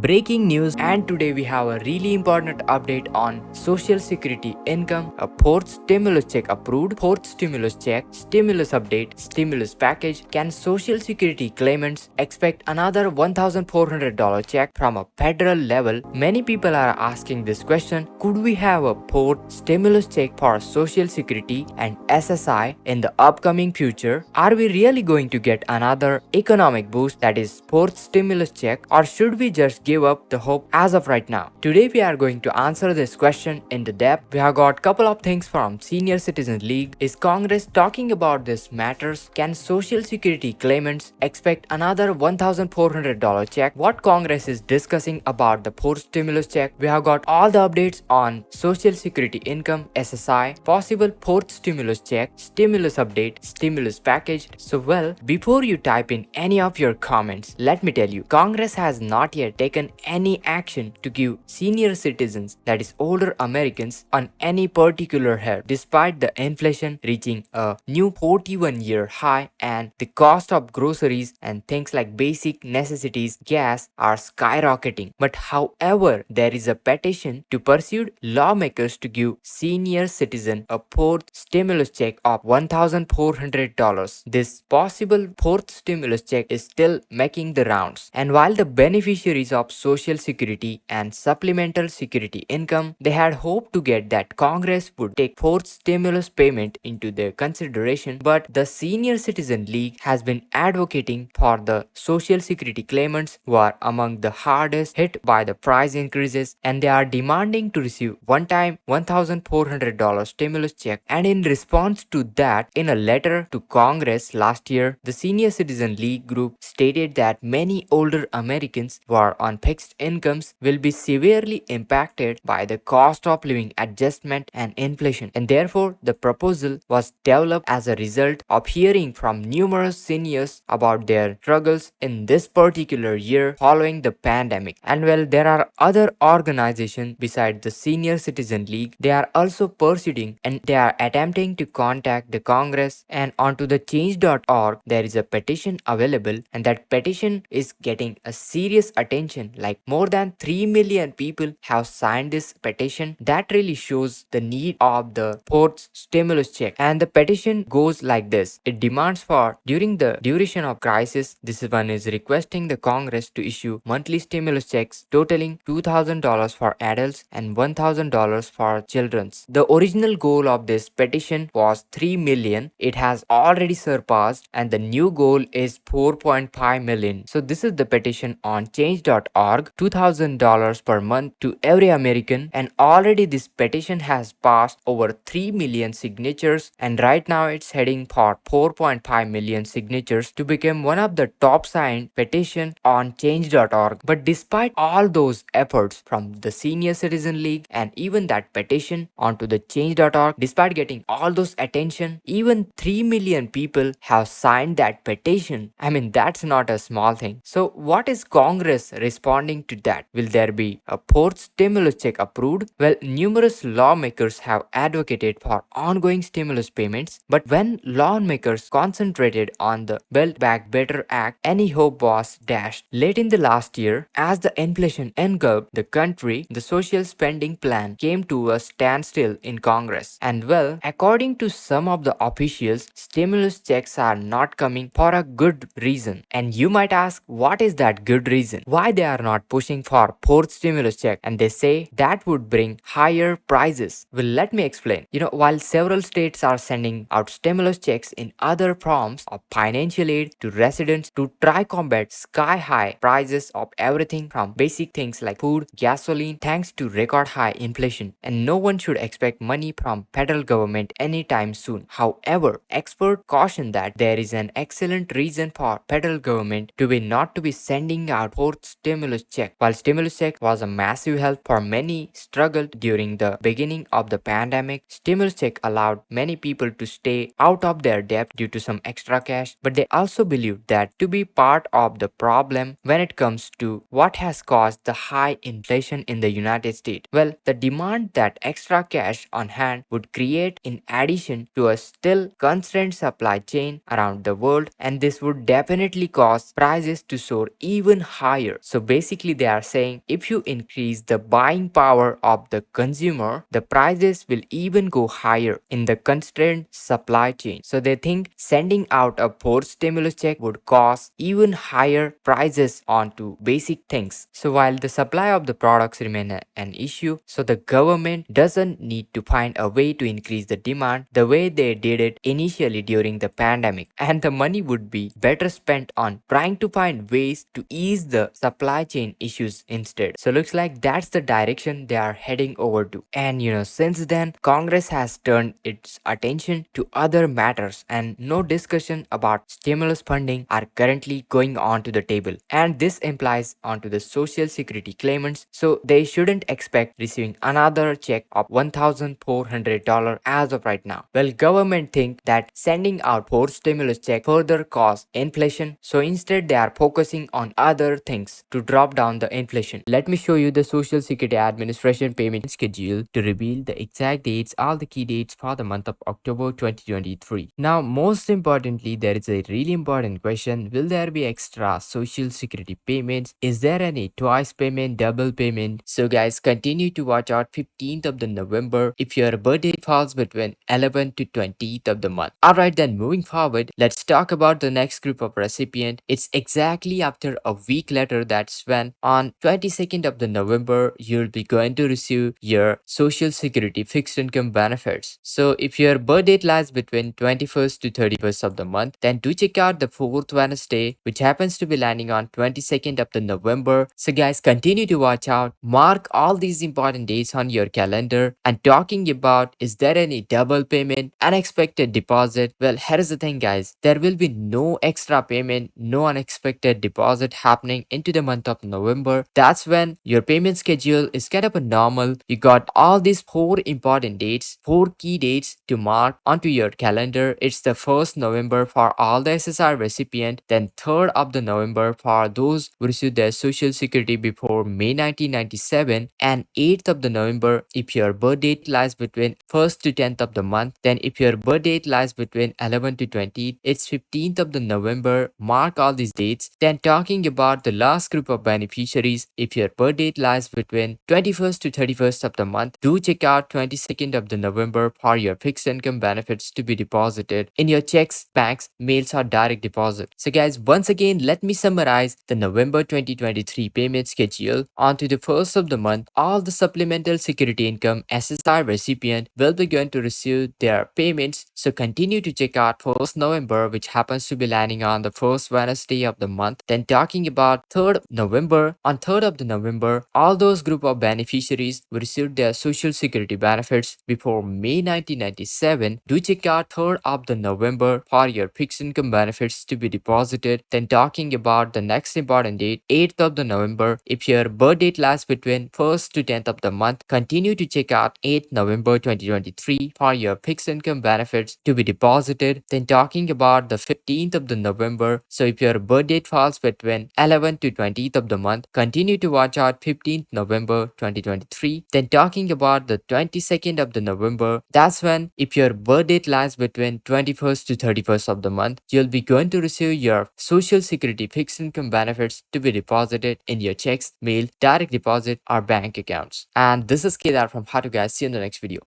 Breaking news, and today we have a really important update on Social Security income, a fourth stimulus check approved, fourth stimulus check, stimulus update, stimulus package. Can Social Security claimants expect another $1,400 check from a federal level? Many people are asking this question. Could we have a fourth stimulus check for Social Security and SSI in the upcoming future? Are we really going to get another economic boost, that is fourth stimulus check, or should we just give up the hope as of right now? Today we are going to answer this question in the depth. We have got couple of things from Senior Citizen League. Is Congress talking about this matters? Can Social Security claimants expect another $1,400 check? What Congress is discussing about the fourth stimulus check? We have got all the updates on Social Security income, SSI, possible fourth stimulus check, stimulus update, stimulus package. So well, before you type in any of your comments, let me tell you, Congress has not yet taken any action to give senior citizens, that is older Americans, on any particular help, despite the inflation reaching a new 41-year high and the cost of groceries and things like basic necessities, gas, are skyrocketing. But however, there is a petition to pursue lawmakers to give senior citizen a fourth stimulus check of $1,400. This possible fourth stimulus check is still making the rounds, and while the beneficiaries of Social Security and supplemental security income, they had hoped to get that Congress would take fourth stimulus payment into their consideration, but the Senior Citizen League has been advocating for the Social Security claimants who are among the hardest hit by the price increases, and they are demanding to receive one-time $1,400 stimulus check. And in response to that, in a letter to Congress last year, the Senior Citizen League group stated that many older Americans who are on fixed incomes will be severely impacted by the cost of living adjustment and inflation, and therefore the proposal was developed as a result of hearing from numerous seniors about their struggles in this particular year following the pandemic. And well, there are other organizations besides the Senior Citizen League. They are also pursuing and they are attempting to contact the Congress, and onto the change.org there is a petition available, and that petition is getting a serious attention. Like more than 3 million people have signed this petition. That really shows the need of the fourth stimulus check. And the petition goes like this. It demands for during the duration of crisis, this one is requesting the Congress to issue monthly stimulus checks totaling $2,000 for adults and $1,000 for children. The original goal of this petition was 3 million. It has already surpassed, and the new goal is 4.5 million. So this is the petition on change.org, $2,000 per month to every American, and already this petition has passed over 3 million signatures, and right now it's heading for 4.5 million signatures to become one of the top signed petition on change.org. But despite all those efforts from the Senior Citizen League and even that petition onto the change.org, despite getting all those attention, even 3 million people have signed that petition. I mean, that's not a small thing. So what is Congress responding to that? Will there be a fourth stimulus check approved? Well, numerous lawmakers have advocated for ongoing stimulus payments, but when lawmakers concentrated on the Build Back Better Act, any hope was dashed. Late in the last year, as the inflation engulfed the country, the social spending plan came to a standstill in Congress. And well, according to some of the officials, stimulus checks are not coming for a good reason. And you might ask, what is that good reason? Why they are not pushing for fourth stimulus check? And they say that would bring higher prices. Well, let me explain. While several states are sending out stimulus checks in other forms of financial aid to residents to try combat sky high prices of everything from basic things like food, gasoline, thanks to record high inflation, and no one should expect money from federal government anytime soon. However, experts caution that there is an excellent reason for federal government to be not to be sending out fourth stimulus check. While stimulus check was a massive help for many struggled during the beginning of the pandemic, stimulus check allowed many people to stay out of their debt due to some extra cash, but they also believed that to be part of the problem when it comes to what has caused the high inflation in the United States. Well, the demand that extra cash on hand would create in addition to a still constrained supply chain around the world, and this would definitely cause prices to soar even higher. So basically they are saying if you increase the buying power of the consumer, the prices will even go higher in the constrained supply chain. So they think sending out a fourth stimulus check would cause even higher prices onto basic things. So while the supply of the products remain an issue, so the government doesn't need to find a way to increase the demand the way they did it initially during the pandemic, and the money would be better spent on trying to find ways to ease the supply chain issues instead. So looks like that's the direction they are heading over to. And since then Congress has turned its attention to other matters, and no discussion about stimulus funding are currently going on to the table, and this implies onto the social security claimants, so they shouldn't expect receiving another check of $1,400 as of right now. Well, government think that sending out four stimulus check further cause inflation, so instead they are focusing on other things to drop down the inflation. Let me show you the Social Security Administration payment schedule to reveal the exact dates, all the key dates for the month of October 2023. Now, most importantly, there is a really important question. Will there be extra Social Security payments? Is there any twice payment, double payment? So guys, continue to watch out 15th of the November if your birthday falls between 11th to 20th of the month. Alright, then moving forward, let's talk about the next group of recipient. It's exactly after a week later, that's when on 22nd of the November, you'll be going to receive your Social Security fixed income benefits. So if your birth date lies between 21st to 31st of the month, then do check out the 4th Wednesday, which happens to be landing on 22nd of the November. So guys, continue to watch out, mark all these important dates on your calendar. And talking about, is there any double payment, unexpected deposit? Well, here's the thing guys, there will be no extra payment, no unexpected deposit happening into the month of November. That's when your payment schedule is kind of a normal. You got all these four important dates, four key dates to mark onto your calendar. It's the 1st November for all the SSR recipient, then 3rd of the November for those who received their Social Security before May 1997, and 8th of the November if your birth date lies between 1st to 10th of the month. Then if your birth date lies between 11th to 20th, it's 15th of the November. Mark all these dates. Then talking about the last group of beneficiaries, if your birth date lies between 21st to 31st of the month, do check out 22nd of the November for your fixed income benefits to be deposited in your checks, banks, mails or direct deposit. So guys, once again, let me summarize the November 2023 payment schedule. Onto the 1st of the month, all the supplemental security income SSI recipient will be going to receive their payments. So continue to check out 1st November, which happens to be landing on the 1st Wednesday of the month. Then talking about 3rd November, on 3rd of the November, all those group of beneficiaries who received their Social Security benefits before May 1997, do check out 3rd of the November for your fixed income benefits to be deposited. Then talking about the next important date, 8th of the November, if your birth date lies between 1st to 10th of the month, continue to check out 8th November 2023 for your fixed income benefits to be deposited. Then talking about the 15th of the November, so if your birth date falls between 11th to 20th of the month, continue to watch out 15th November 2023. Then talking about the 22nd of the November, that's when if your birth date lies between 21st to 31st of the month, you'll be going to receive your Social Security fixed income benefits to be deposited in your checks, mail, direct deposit or bank accounts. And this is Kedar from How to Guys. See you in the next video.